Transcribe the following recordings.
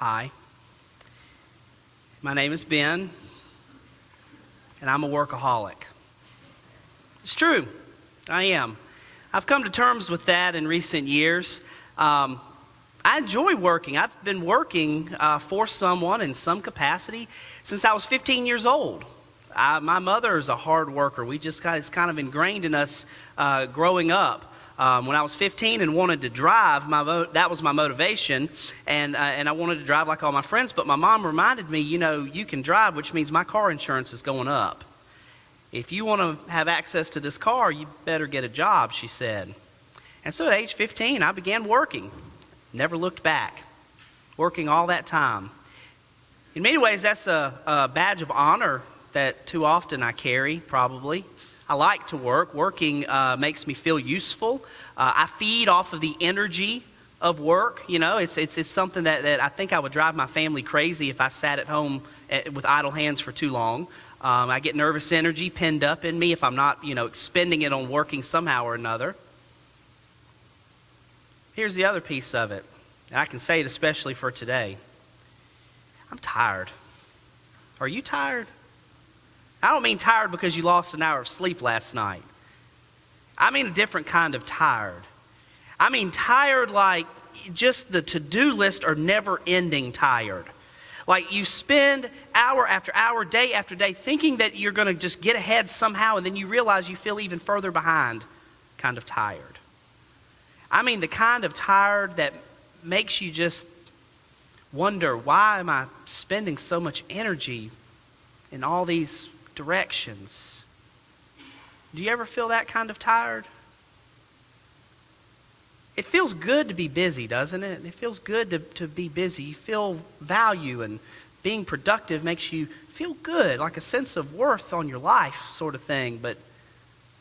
Hi. My name is Ben, and I'm a workaholic. It's true. I am. I've come to terms with that in recent years. I enjoy working. I've been working for someone in some capacity since I was 15 years old. My mother is a hard worker. It's kind of ingrained in us growing up. When I was 15 and wanted to drive, that was my motivation, and I wanted to drive like all my friends, but my mom reminded me, you can drive, which means my car insurance is going up. If you want to have access to this car, you better get a job, she said. And so at age 15, I began working. Never looked back. Working all that time. In many ways, that's a badge of honor that too often I carry, probably. I like to work. Working makes me feel useful. I feed off of the energy of work. It's something that I think I would drive my family crazy if I sat at home with idle hands for too long. I get nervous energy pinned up in me if I'm not, expending it on working somehow or another. Here's the other piece of it, and I can say it especially for today. I'm tired. Are you tired? I don't mean tired because you lost an hour of sleep last night. I mean a different kind of tired. I mean tired like just the to-do list are never-ending tired. Like you spend hour after hour, day after day, thinking that you're going to just get ahead somehow, and then you realize you feel even further behind, kind of tired. I mean the kind of tired that makes you just wonder, why am I spending so much energy in all these directions? Do you ever feel that kind of tired? It feels good to be busy, doesn't it? It feels good to be busy. You feel value, and being productive makes you feel good, like a sense of worth on your life sort of thing. But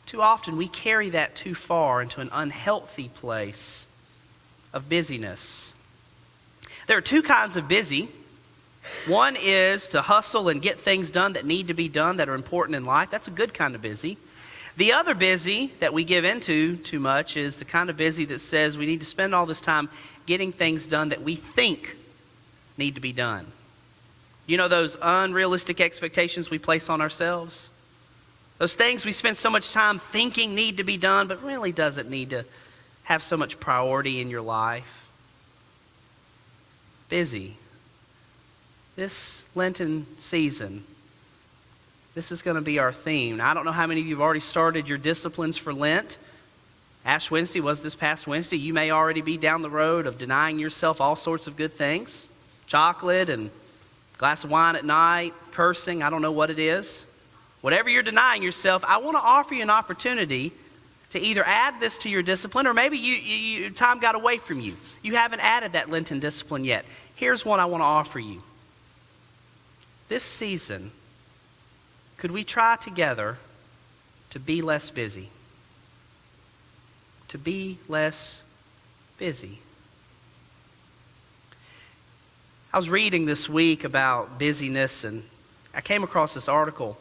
too often we carry that too far into an unhealthy place of busyness. There are two kinds of busy. One is to hustle and get things done that need to be done, that are important in life. That's a good kind of busy. The other busy that we give into too much is the kind of busy that says we need to spend all this time getting things done that we think need to be done. You know those unrealistic expectations we place on ourselves? Those things we spend so much time thinking need to be done, but really doesn't need to have so much priority in your life. Busy. This Lenten season, this is going to be our theme. Now, I don't know how many of you have already started your disciplines for Lent. Ash Wednesday was this past Wednesday. You may already be down the road of denying yourself all sorts of good things. Chocolate and a glass of wine at night, cursing, I don't know what it is. Whatever you're denying yourself, I want to offer you an opportunity to either add this to your discipline, or maybe time got away from you. You haven't added that Lenten discipline yet. Here's what I want to offer you. This season, could we try together to be less busy? To be less busy. I was reading this week about busyness, and I came across this article.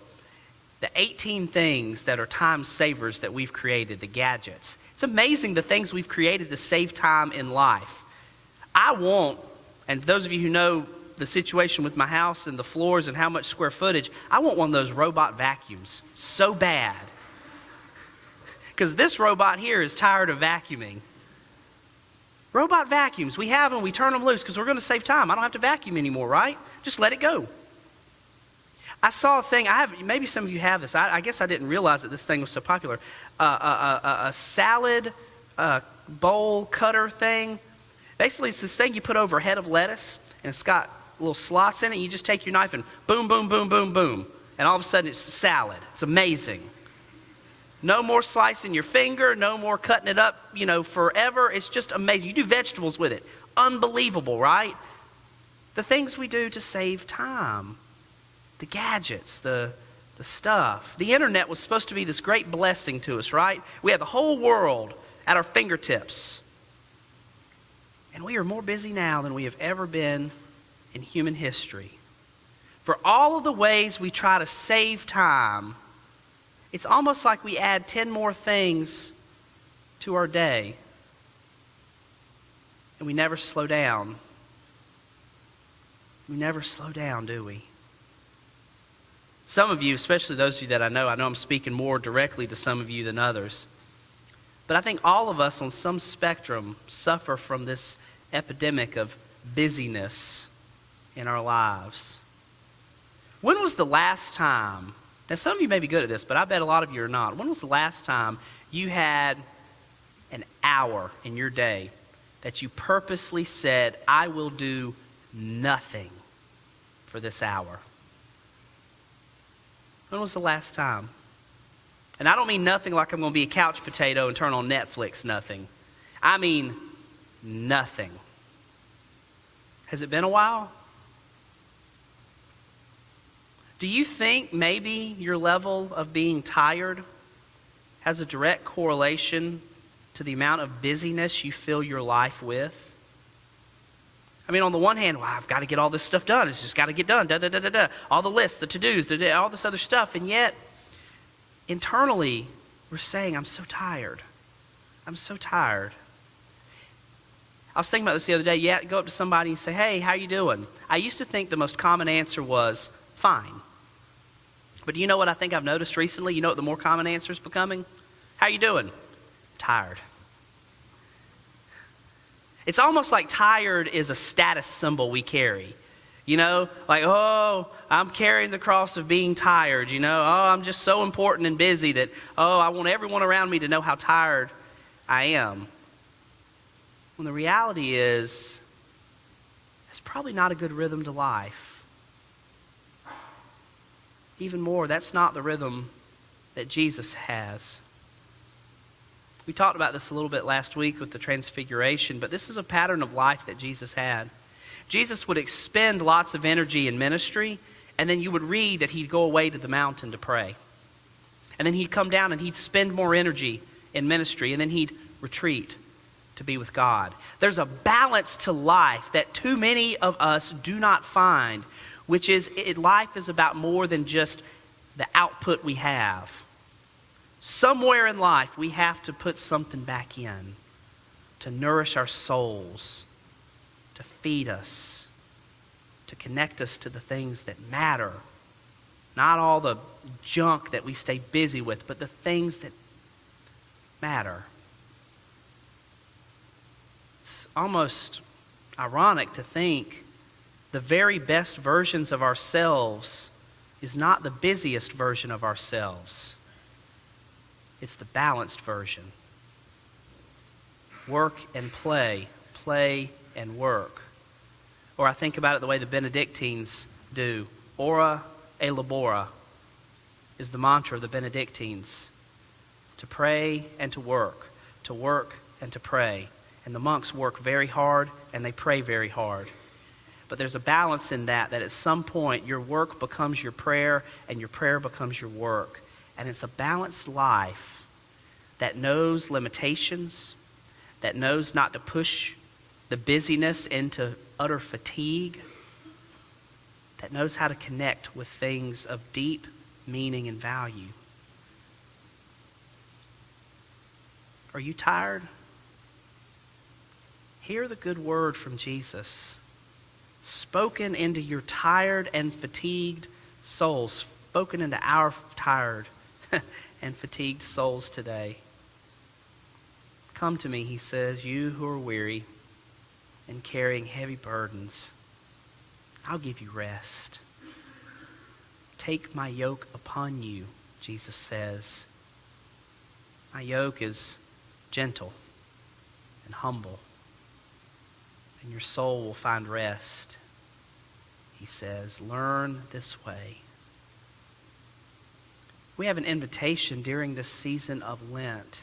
The 18 things that are time savers that we've created, the gadgets. It's amazing the things we've created to save time in life. And those of you who know the situation with my house and the floors and how much square footage, I want one of those robot vacuums so bad. Because this robot here is tired of vacuuming. Robot vacuums, we have them, we turn them loose because we're going to save time. I don't have to vacuum anymore, right? Just let it go. I saw a thing, maybe some of you have this, I guess I didn't realize that this thing was so popular. A salad bowl cutter thing. Basically, it's this thing you put over a head of lettuce, and it's got little slots in it. You just take your knife and boom, boom, boom, boom, boom. And all of a sudden it's a salad. It's amazing. No more slicing your finger, no more cutting it up, forever. It's just amazing. You do vegetables with it. Unbelievable, right? The things we do to save time. The gadgets, the stuff. The internet was supposed to be this great blessing to us, right? We had the whole world at our fingertips. And we are more busy now than we have ever been in human history. For all of the ways we try to save time, it's almost like we add 10 more things to our day, and we never slow down We never slow down, do we? Some of you, especially those of you that I know I'm speaking more directly to some of you than others. But I think all of us on some spectrum suffer from this epidemic of busyness in our lives. When was the last time, now some of you may be good at this, but I bet a lot of you are not. When was the last time you had an hour in your day that you purposely said, I will do nothing for this hour? When was the last time? And I don't mean nothing like I'm going to be a couch potato and turn on Netflix, nothing. I mean nothing. Has it been a while? Do you think maybe your level of being tired has a direct correlation to the amount of busyness you fill your life with? I mean, on the one hand, well, I've got to get all this stuff done. It's just got to get done. All the lists, the to-dos, all this other stuff. And yet, internally, we're saying, I'm so tired. I'm so tired. I was thinking about this the other day. You go up to somebody and say, hey, how you doing? I used to think the most common answer was, fine. But do you know what I think I've noticed recently? You know what the more common answer is becoming? How you doing? Tired. It's almost like tired is a status symbol we carry. You know, like, oh, I'm carrying the cross of being tired. You know, oh, I'm just so important and busy that, oh, I want everyone around me to know how tired I am. When the reality is, it's probably not a good rhythm to life. Even more, that's not the rhythm that Jesus has. We talked about this a little bit last week with the transfiguration, but this is a pattern of life that Jesus had. Jesus would expend lots of energy in ministry, and then you would read that he'd go away to the mountain to pray. And then he'd come down and he'd spend more energy in ministry, and then he'd retreat to be with God. There's a balance to life that too many of us do not find, which is life is about more than just the output we have. Somewhere in life, we have to put something back in to nourish our souls, to feed us, to connect us to the things that matter. Not all the junk that we stay busy with, but the things that matter. It's almost ironic to think the very best versions of ourselves is not the busiest version of ourselves. It's the balanced version. Work and play, play and work. Or I think about it the way the Benedictines do. Ora e labora is the mantra of the Benedictines. To pray and to work and to pray. And the monks work very hard and they pray very hard. But there's a balance in that at some point your work becomes your prayer and your prayer becomes your work. And it's a balanced life that knows limitations, that knows not to push the busyness into utter fatigue, that knows how to connect with things of deep meaning and value. Are you tired? Hear the good word from Jesus, spoken into your tired and fatigued souls, spoken into our tired and fatigued souls today. Come to me, he says, you who are weary and carrying heavy burdens. I'll give you rest. Take my yoke upon you, Jesus says. My yoke is gentle and humble, and your soul will find rest. He says, learn this way. We have an invitation during this season of Lent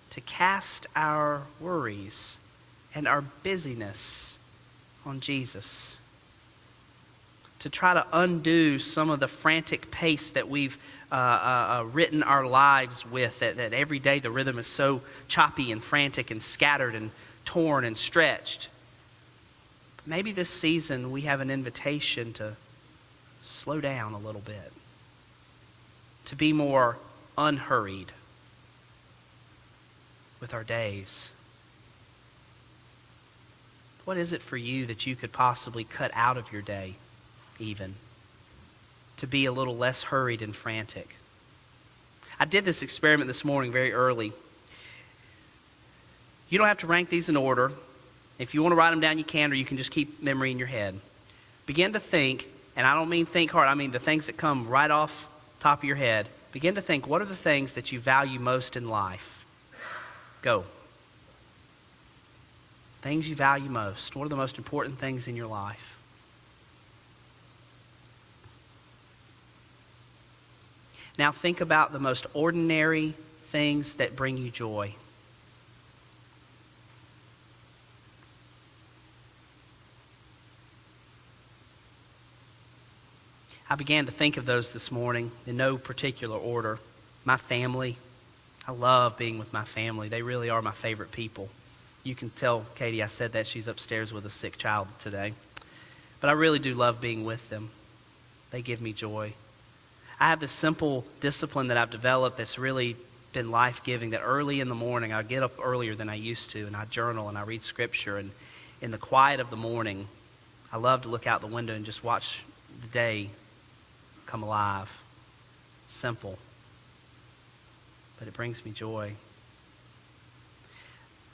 to cast our worries and our busyness on Jesus. To try to undo some of the frantic pace that we've written our lives with, that every day the rhythm is so choppy and frantic and scattered and torn and stretched. But maybe this season we have an invitation to slow down a little bit, to be more unhurried with our days. What is it for you that you could possibly cut out of your day, even, to be a little less hurried and frantic? I did this experiment this morning very early. You don't have to rank these in order. If you want to write them down, you can, or you can just keep memory in your head. Begin to think, and I don't mean think hard, I mean the things that come right off top of your head. Begin to think, what are the things that you value most in life? Go. Things you value most. What are the most important things in your life? Now think about the most ordinary things that bring you joy. I began to think of those this morning in no particular order. My family. I love being with my family. They really are my favorite people. You can tell Katie I said that. She's upstairs with a sick child today. But I really do love being with them. They give me joy. I have this simple discipline that I've developed that's really been life-giving, that early in the morning, I get up earlier than I used to, and I journal and I read scripture. And in the quiet of the morning, I love to look out the window and just watch the day come alive. Simple. But it brings me joy.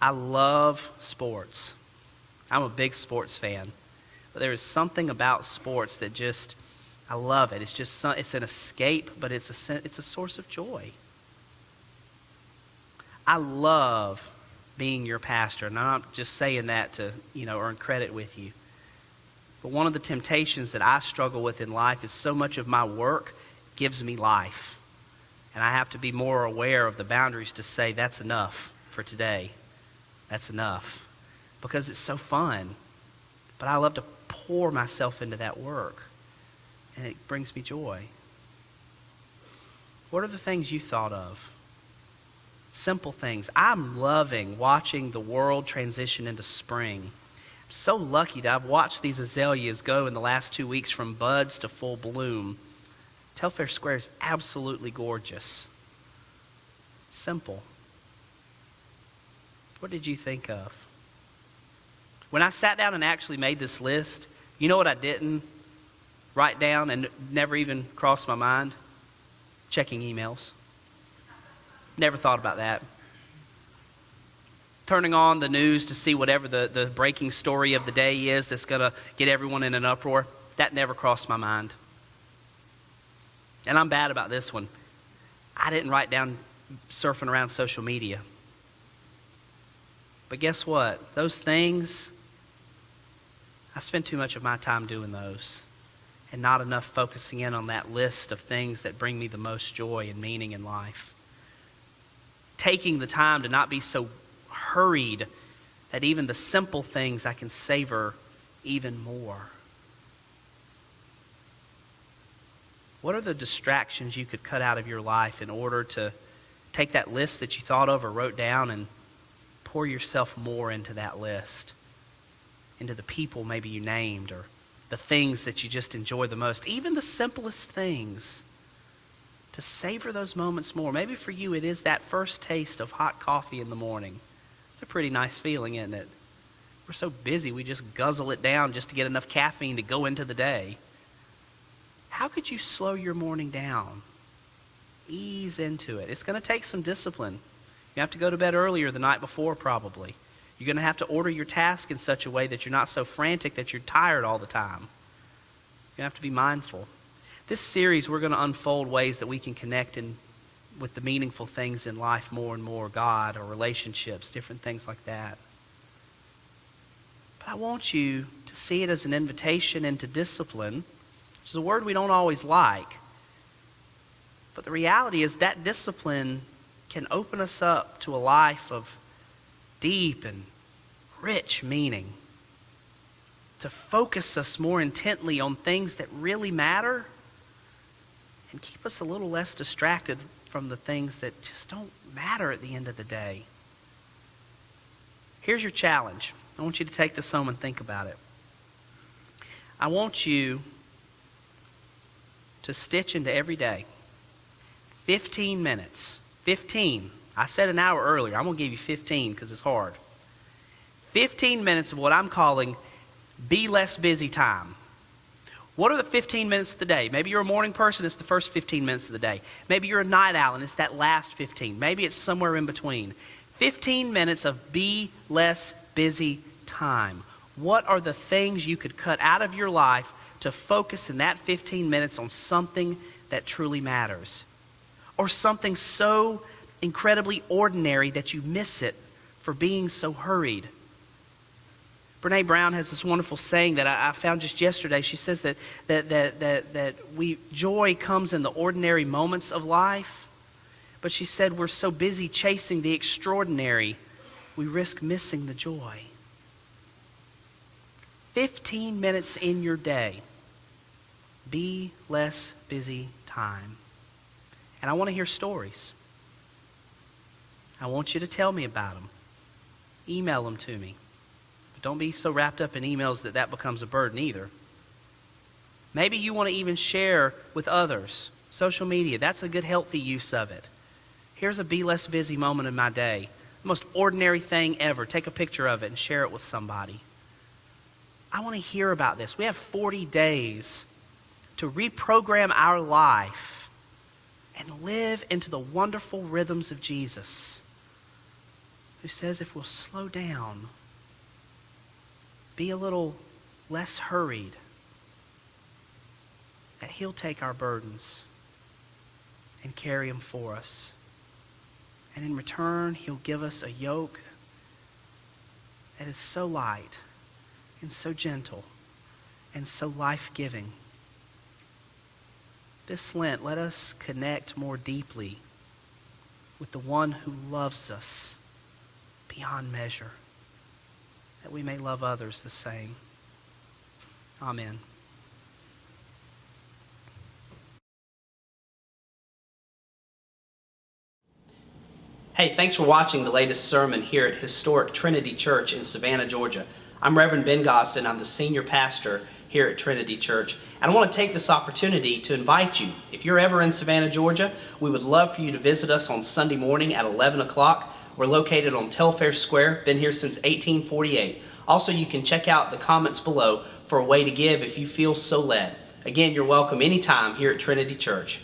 I love sports. I'm a big sports fan. But there is something about sports that just, I love it. It's just, it's an escape, but it's a source of joy. I love being your pastor, and I'm not just saying that to, earn credit with you. But one of the temptations that I struggle with in life is so much of my work gives me life. And I have to be more aware of the boundaries to say, that's enough for today. That's enough. Because it's so fun. But I love to pour myself into that work. And it brings me joy. What are the things you thought of? Simple things. I'm loving watching the world transition into spring. I'm so lucky that I've watched these azaleas go in the last 2 weeks from buds to full bloom. Telfair Square is absolutely gorgeous. Simple. What did you think of? When I sat down and actually made this list, you know what I didn't write down and never even crossed my mind? Checking emails. Never thought about that. Turning on the news to see whatever the breaking story of the day is that's going to get everyone in an uproar. That never crossed my mind. And I'm bad about this one. I didn't write down surfing around social media. But guess what? Those things, I spend too much of my time doing those and not enough focusing in on that list of things that bring me the most joy and meaning in life. Taking the time to not be so hurried that even the simple things I can savor even more. What are the distractions you could cut out of your life in order to take that list that you thought of or wrote down and pour yourself more into that list, into the people maybe you named or the things that you just enjoy the most, even the simplest things, to savor those moments more. Maybe for you it is that first taste of hot coffee in the morning. It's a pretty nice feeling, isn't it? We're so busy, we just guzzle it down just to get enough caffeine to go into the day. How could you slow your morning down? Ease into it. It's going to take some discipline. You have to go to bed earlier the night before, probably. You're going to have to order your task in such a way that you're not so frantic that you're tired all the time. You have to be mindful. This series, we're going to unfold ways that we can connect with the meaningful things in life more and more, God or relationships, different things like that. But I want you to see it as an invitation into discipline, which is a word we don't always like. But the reality is that discipline can open us up to a life of deep and rich meaning, to focus us more intently on things that really matter and keep us a little less distracted from the things that just don't matter at the end of the day. Here's your challenge. I want you to take this home and think about it. I want you to stitch into every day 15 minutes. 15. I said an hour earlier. I'm going to give you 15 because it's hard. 15 minutes of what I'm calling be less busy time. What are the 15 minutes of the day? Maybe you're a morning person, it's the first 15 minutes of the day. Maybe you're a night owl and it's that last 15. Maybe it's somewhere in between. 15 minutes of be less busy time. What are the things you could cut out of your life to focus in that 15 minutes on something that truly matters? Or something so incredibly ordinary that you miss it for being so hurried. Brene Brown has this wonderful saying that I found just yesterday. She says that joy comes in the ordinary moments of life. But she said we're so busy chasing the extraordinary, we risk missing the joy. 15 minutes in your day. Be less busy time. And I want to hear stories. I want you to tell me about them. Email them to me. But don't be so wrapped up in emails that becomes a burden either. Maybe you want to even share with others. Social media, that's a good healthy use of it. Here's a be less busy moment in my day. The most ordinary thing ever. Take a picture of it and share it with somebody. I want to hear about this. We have 40 days to reprogram our life and live into the wonderful rhythms of Jesus, who says if we'll slow down, be a little less hurried, that he'll take our burdens and carry them for us. And in return, he'll give us a yoke that is so light and so gentle and so life-giving. This Lent, let us connect more deeply with the one who loves us beyond measure, that we may love others the same. Amen. Hey, thanks for watching the latest sermon here at historic Trinity Church in Savannah, Georgia. I'm Reverend Ben Gosden. I'm the senior pastor here at Trinity Church. And I want to take this opportunity to invite you. If you're ever in Savannah, Georgia, we would love for you to visit us on Sunday morning at 11 o'clock. We're located on Telfair Square, been here since 1848. Also, you can check out the comments below for a way to give if you feel so led. Again, you're welcome anytime here at Trinity Church.